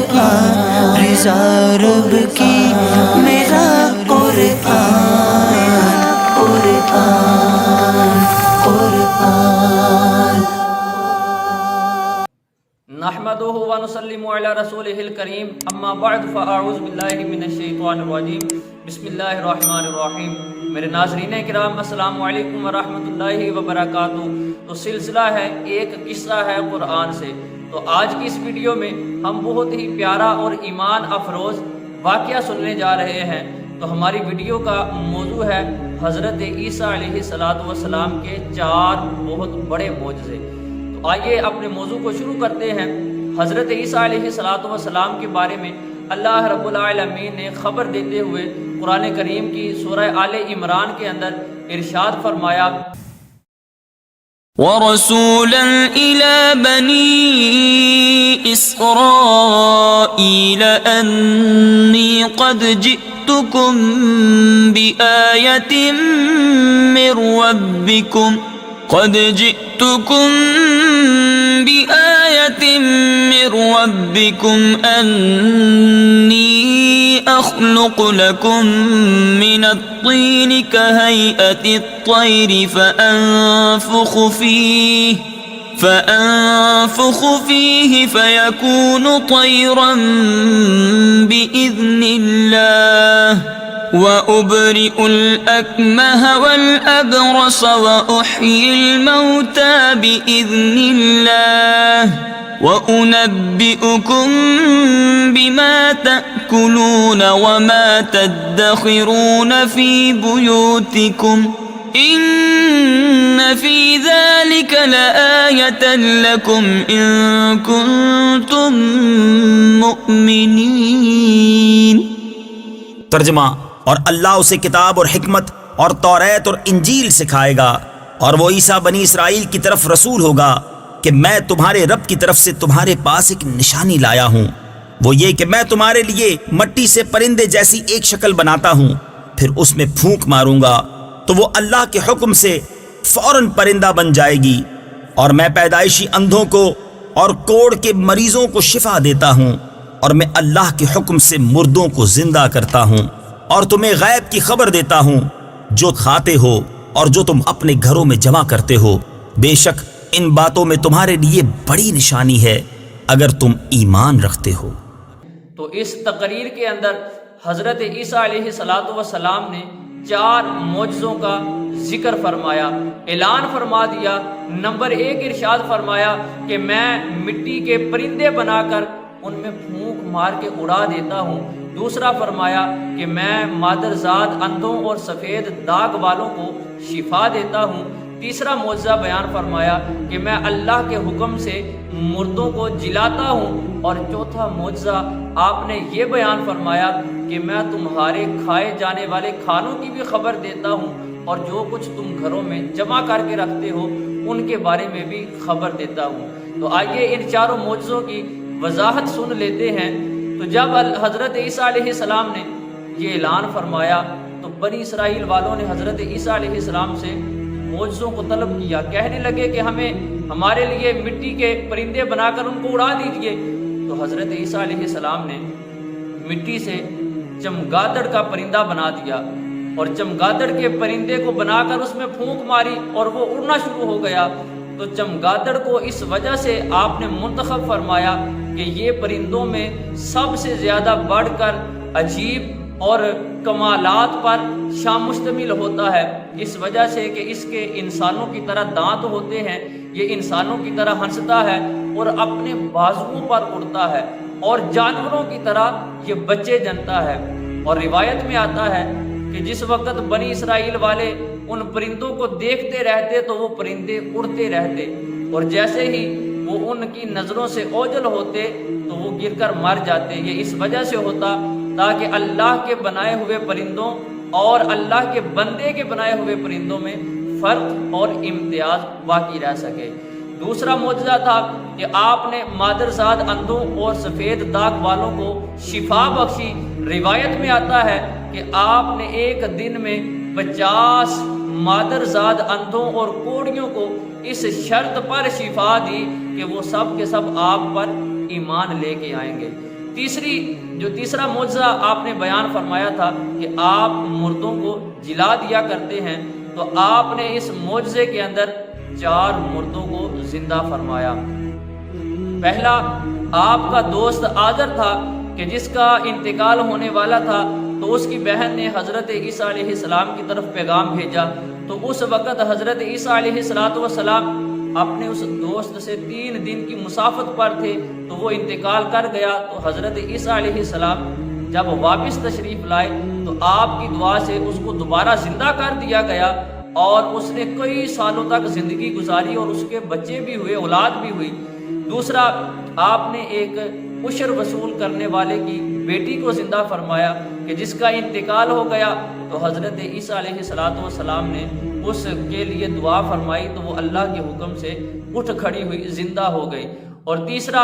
قرآن، رضا رب کی میرا قرآن، قرآن قرآن۔ نحمده ونسلم علی رسولہ الکریم، اما بعد فاعوذ باللہ من الشیطان الرجیم، بسم اللہ الرحمن الرحیم۔ میرے ناظرین کرام، السلام علیکم ورحمۃ اللہ وبرکاتہ۔ تو سلسلہ ہے ایک قصہ ہے قرآن سے۔ تو آج کی اس ویڈیو میں ہم بہت ہی پیارا اور ایمان افروز واقعہ سننے جا رہے ہیں۔ تو ہماری ویڈیو کا موضوع ہے حضرت عیسیٰ علیہ السلام کے 4 بہت بڑے معجزے۔ تو آئیے اپنے موضوع کو شروع کرتے ہیں۔ حضرت عیسیٰ علیہ السلام کے بارے میں اللہ رب العالمین نے خبر دیتے ہوئے قرآن کریم کی سورہ آل عمران کے اندر ارشاد فرمایا، وَرَسُولًا إِلَى بَنِي إِسْرَائِيلَ أَنِّي قَدْ جِئْتُكُمْ بِآيَةٍ مِّن رَّبِّكُمْ أَنِّي أَخْلُقُ لَكُم مِّنَ الطِّينِ كَهَيْئَةِ الطَّيْرِ فَأَنفُخُ فِيهِ فَيَكُونُ طَيْرًا بِإِذْنِ اللَّهِ وَأُبْرِئُ الْأَكْمَهَ وَالْأَبْرَصَ وَأُحْيِي الْمَوْتَى بِإِذْنِ اللَّهِ وَأُنَبِّئُكُم بِمَا تَأْكُلُونَ وَمَا تَدَّخِرُونَ فِي بُيُوتِكُمْ إِنَّ فِي ذَلِكَ لَآيَةً لَكُمْ إِن كُنتُم مُّؤْمِنِينَ۔ ترجمہ: اور اللہ اسے کتاب اور حکمت اور توریت اور انجیل سکھائے گا، اور وہ عیسیٰ بنی اسرائیل کی طرف رسول ہوگا کہ میں تمہارے رب کی طرف سے تمہارے پاس ایک نشانی لایا ہوں، وہ یہ کہ میں تمہارے لیے مٹی سے پرندے جیسی ایک شکل بناتا ہوں، پھر اس میں پھونک ماروں گا تو وہ اللہ کے حکم سے فوراً پرندہ بن جائے گی، اور میں پیدائشی اندھوں کو اور کوڑ کے مریضوں کو شفا دیتا ہوں، اور میں اللہ کے حکم سے مردوں کو زندہ کرتا ہوں، اور تمہیں غیب کی خبر دیتا ہوں جو کھاتے ہو اور جو تم اپنے گھروں میں جمع کرتے ہو۔ بے شک ان باتوں میں تمہارے لیے بڑی نشانی ہے اگر تم ایمان رکھتے ہو۔ تو اس تقریر کے اندر حضرت عیسیٰ علیہ السلام نے 4 معجزوں کا ذکر فرمایا، اعلان فرما دیا۔ نمبر 1 ارشاد فرمایا کہ میں مٹی کے پرندے بنا کر ان میں پھونک مار کے اڑا دیتا ہوں۔ دوسرا فرمایا کہ میں مادرزاد اندھوں اور سفید داغ والوں کو شفا دیتا ہوں۔ تیسرا معجزہ بیان فرمایا کہ میں اللہ کے حکم سے مردوں کو جلاتا ہوں۔ اور چوتھا معجزہ آپ نے یہ بیان فرمایا کہ میں تمہارے کھائے جانے والے کھانوں کی بھی خبر دیتا ہوں، اور جو کچھ تم گھروں میں جمع کر کے رکھتے ہو ان کے بارے میں بھی خبر دیتا ہوں۔ تو آئیے ان 4 معجزوں کی وضاحت سن لیتے ہیں۔ تو جب حضرت عیسیٰ علیہ السلام نے یہ اعلان فرمایا تو بنی اسرائیل والوں نے حضرت عیسیٰ علیہ السلام سے معجزوں کو طلب کیا، کہنے لگے کہ ہمارے لیے مٹی کے پرندے بنا کر ان کو اڑا دیجئے۔ تو حضرت عیسیٰ علیہ السلام نے مٹی سے چمگادڑ کا پرندہ بنا دیا، اور چمگادڑ کے پرندے کو بنا کر اس میں پھونک ماری اور وہ اڑنا شروع ہو گیا۔ تو چمگادڑ کو اس وجہ سے آپ نے منتخب فرمایا کہ یہ پرندوں میں سب سے زیادہ بڑھ کر عجیب اور کمالات پر مشتمل ہوتا ہے، اس وجہ سے کہ اس کے انسانوں کی طرح دانت ہوتے ہیں، یہ انسانوں کی طرح ہنستا ہے اور اپنے بازوؤں پر اڑتا ہے، اور جانوروں کی طرح یہ بچے جنتا ہے۔ اور روایت میں آتا ہے کہ جس وقت بنی اسرائیل والے ان پرندوں کو دیکھتے رہتے تو وہ پرندے اڑتے رہتے، اور جیسے ہی وہ ان کی نظروں سے اوجھل ہوتے تو وہ گر کر مر جاتے۔ یہ اس وجہ سے ہوتا تاکہ اللہ کے بنائے ہوئے پرندوں اور اللہ کے بندے کے بنائے ہوئے پرندوں میں فرق اور امتیاز باقی رہ سکے۔ دوسرا معجزہ تھا کہ آپ نے مادرزاد اندھوں اور سفید داغ والوں کو شفا بخشی۔ روایت میں آتا ہے کہ آپ نے ایک دن میں 50 مادرزاد اندھوں اور کوڑیوں کو اس شرط پر شفا دی کہ وہ سب کے سب آپ پر ایمان لے کے آئیں گے۔ تیسرا معجزہ آپ نے بیان فرمایا تھا کہ آپ مردوں کو جلا دیا کرتے ہیں، تو آپ نے اس معجزے کے اندر 4 مردوں کو زندہ فرمایا۔ پہلا آپ کا دوست آذر تھا کہ جس کا انتقال ہونے والا تھا، تو اس کی بہن نے حضرت عیسیٰ علیہ السلام کی طرف پیغام بھیجا، تو اس وقت حضرت عیسیٰ علیہ السلام اپنے اس دوست سے 3 دن کی مسافت پر تھے، تو وہ انتقال کر گیا۔ تو حضرت عیسیٰ علیہ السلام جب واپس تشریف لائے تو آپ کی دعا سے اس کو دوبارہ زندہ کر دیا گیا، اور اس نے کئی سالوں تک زندگی گزاری اور اس کے بچے بھی ہوئے، اولاد بھی ہوئی۔ دوسرا، آپ نے ایک عشر وصول کرنے والے کی بیٹی کو زندہ فرمایا کہ جس کا انتقال ہو گیا، تو حضرت عیسیٰ علیہ السلام نے اس کے لیے دعا فرمائی، تو وہ اللہ کے حکم سے اٹھ کھڑی ہوئی، زندہ ہو گئی۔ اور تیسرا،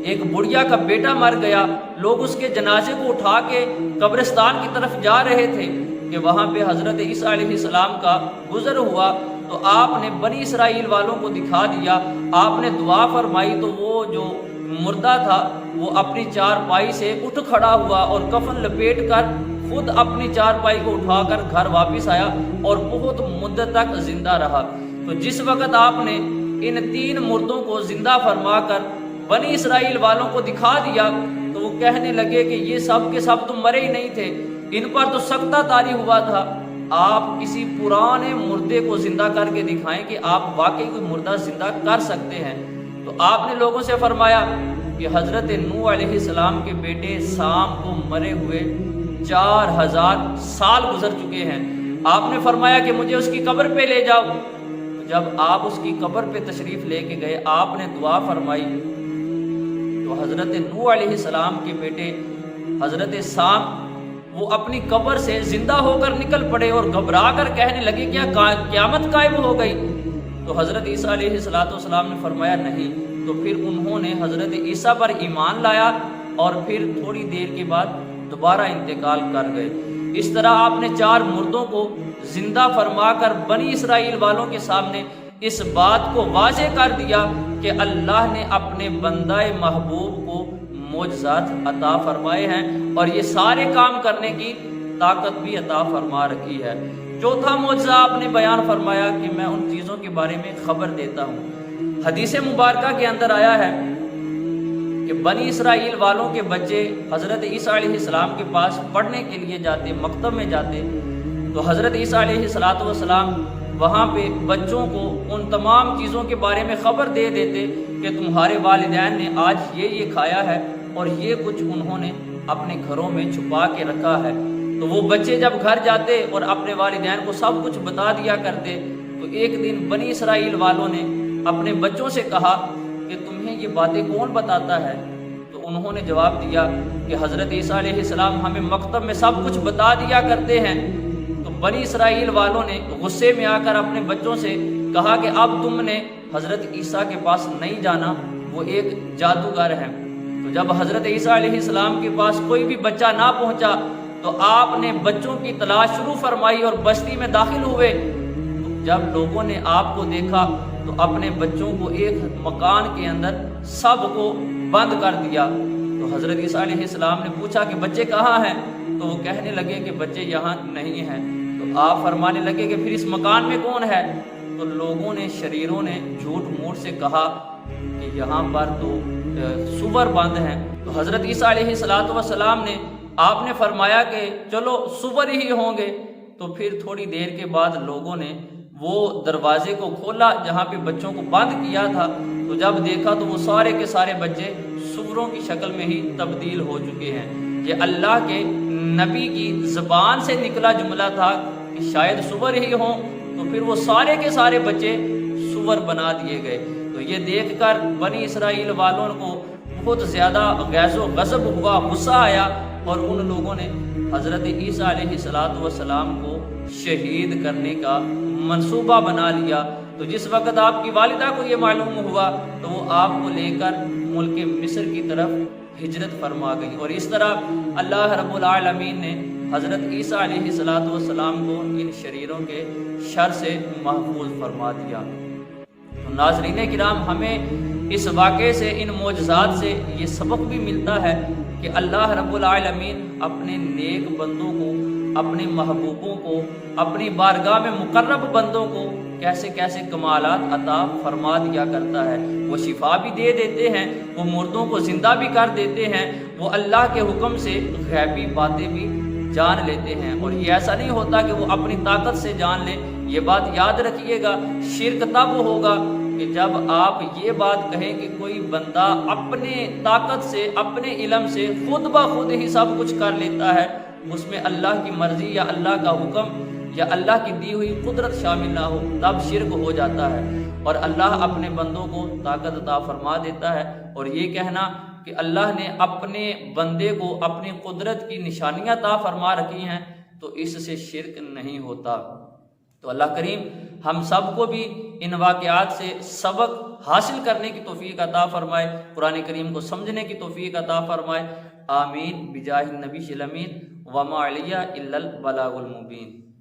ایک بڑھیا کا بیٹا مر گیا، لوگ اس کے جنازے کو اٹھا کے قبرستان کی طرف جا رہے تھے کہ وہاں پہ حضرت عیسیٰ علیہ السلام کا گزر ہوا، تو آپ نے بنی اسرائیل والوں کو دکھا دیا، آپ نے دعا فرمائی، تو وہ جو مردہ تھا وہ اپنی چارپائی سے اٹھ کھڑا ہوا اور کفن لپیٹ کر خود اپنی چارپائی کو اٹھا کر گھر واپس آیا اور بہت مدت تک زندہ رہا۔ تو جس وقت آپ نے ان 3 مردوں کو زندہ فرما کر بنی اسرائیل والوں کو دکھا دیا، تو وہ کہنے لگے کہ یہ سب کے سب تو مرے ہی نہیں تھے، ان پر تو سکتہ طاری ہوا تھا، آپ کسی پرانے مردے کو زندہ کر کے دکھائیں کہ آپ واقعی کوئی مردہ زندہ کر سکتے ہیں۔ تو آپ نے لوگوں سے فرمایا کہ حضرت نوح علیہ السلام کے بیٹے سام کو مرے ہوئے 4000 سال گزر چکے ہیں۔ آپ نے فرمایا کہ مجھے اس کی قبر پہ لے جاؤ۔ جب آپ اس کی قبر پہ تشریف لے کے گئے، آپ نے دعا فرمائی، تو حضرت نوح علیہ السلام کے بیٹے حضرت سام وہ اپنی قبر سے زندہ ہو کر نکل پڑے اور گھبرا کر کہنے لگے کیا قیامت قائم ہو گئی؟ تو حضرت عیسیٰ علیہ السلام نے فرمایا نہیں۔ تو پھر انہوں نے حضرت عیسیٰ پر ایمان لایا اور پھر تھوڑی دیر کے بعد دوبارہ انتقال کر گئے۔ اس طرح آپ نے 4 مردوں کو زندہ فرما کر بنی اسرائیل والوں کے سامنے اس بات کو واضح کر دیا کہ اللہ نے اپنے بندہ محبوب کو معجزات عطا فرمائے ہیں اور یہ سارے کام کرنے کی طاقت بھی عطا فرما رکھی ہے۔ چوتھا معجزہ آپ نے بیان فرمایا کہ میں ان چیزوں کے بارے میں خبر دیتا ہوں۔ حدیث مبارکہ کے اندر آیا ہے کہ بنی اسرائیل والوں کے بچے حضرت عیسیٰ علیہ السلام کے پاس پڑھنے کے لیے جاتے، مکتب میں جاتے، تو حضرت عیسیٰ علیہ السلام وہاں پہ بچوں کو ان تمام چیزوں کے بارے میں خبر دے دیتے کہ تمہارے والدین نے آج یہ کھایا ہے اور یہ کچھ انہوں نے اپنے گھروں میں چھپا کے رکھا ہے۔ تو وہ بچے جب گھر جاتے اور اپنے والدین کو سب کچھ بتا دیا کرتے، تو ایک دن بنی اسرائیل والوں نے اپنے بچوں سے کہا کہ تمہیں یہ باتیں کون بتاتا ہے؟ تو انہوں نے جواب دیا کہ حضرت عیسیٰ علیہ السلام ہمیں مکتب میں سب کچھ بتا دیا کرتے ہیں۔ تو بنی اسرائیل والوں نے غصے میں آ کر اپنے بچوں سے کہا کہ اب تم نے حضرت عیسیٰ کے پاس نہیں جانا، وہ ایک جادوگر ہے۔ تو جب حضرت عیسیٰ علیہ السلام کے پاس کوئی بھی بچہ نہ پہنچا تو آپ نے بچوں کی تلاش شروع فرمائی اور بستی میں داخل ہوئے۔ جب لوگوں نے آپ کو دیکھا تو اپنے بچوں کو ایک مکان کے اندر سب کو بند کر دیا۔ تو حضرت عیسیٰ علیہ السلام نے پوچھا کہ بچے کہاں ہیں؟ تو وہ کہنے لگے کہ بچے یہاں نہیں ہیں۔ تو آپ فرمانے لگے کہ پھر اس مکان میں کون ہے؟ تو لوگوں نے، شریروں نے جھوٹ موٹ سے کہا کہ یہاں پر تو سور بند ہیں۔ تو حضرت عیسیٰ علیہ السلام نے آپ نے فرمایا کہ چلو سور ہی ہوں گے۔ تو پھر تھوڑی دیر کے بعد لوگوں نے وہ دروازے کو کھولا جہاں پہ بچوں کو بند کیا تھا، تو جب دیکھا تو وہ سارے کے سارے بچے سوروں کی شکل میں ہی تبدیل ہو چکے ہیں۔ یہ اللہ کے نبی کی زبان سے نکلا جملہ تھا کہ شاید سور ہی ہوں، تو پھر وہ سارے کے سارے بچے سور بنا دیے گئے۔ تو یہ دیکھ کر بنی اسرائیل والوں کو بہت زیادہ غیظ و غضب ہوا، غصہ آیا، اور ان لوگوں نے حضرت عیسیٰ علیہ السلام کو شہید کرنے کا منصوبہ بنا لیا۔ تو جس وقت آپ کی والدہ کو یہ معلوم ہوا تو وہ آپ کو لے کر ملک مصر کی طرف ہجرت فرما گئی، اور اس طرح اللہ رب العالمین نے حضرت عیسیٰ علیہ السلام کو ان شریروں کے شر سے محفوظ فرما دیا۔ تو ناظرین کرام، ہمیں اس واقعے سے، ان معجزات سے یہ سبق بھی ملتا ہے کہ اللہ رب العالمین اپنے نیک بندوں کو، اپنے محبوبوں کو، اپنی بارگاہ میں مقرب بندوں کو کیسے کیسے کمالات عطا فرما دیا کرتا ہے۔ وہ شفا بھی دے دیتے ہیں، وہ مردوں کو زندہ بھی کر دیتے ہیں، وہ اللہ کے حکم سے غیبی باتیں بھی جان لیتے ہیں۔ اور یہ ایسا نہیں ہوتا کہ وہ اپنی طاقت سے جان لیں۔ یہ بات یاد رکھیے گا، شرک تب ہوگا کہ جب آپ یہ بات کہیں کہ کوئی بندہ اپنے طاقت سے، اپنے علم سے خود بخود ہی سب کچھ کر لیتا ہے، اس میں اللہ کی مرضی یا اللہ کا حکم یا اللہ کی دی ہوئی قدرت شامل نہ ہو، تب شرک ہو جاتا ہے۔ اور اللہ اپنے بندوں کو طاقت عطا فرما دیتا ہے۔ اور یہ کہنا کہ اللہ نے اپنے بندے کو اپنی قدرت کی نشانیاں عطا فرما رکھی ہیں، تو اس سے شرک نہیں ہوتا۔ تو اللہ کریم ہم سب کو بھی ان واقعات سے سبق حاصل کرنے کی توفیق عطا فرمائے، قرآن کریم کو سمجھنے کی توفیق عطا فرمائے۔ آمین بجاہ النبی الامین وما علیہ الا البلاغ المبین۔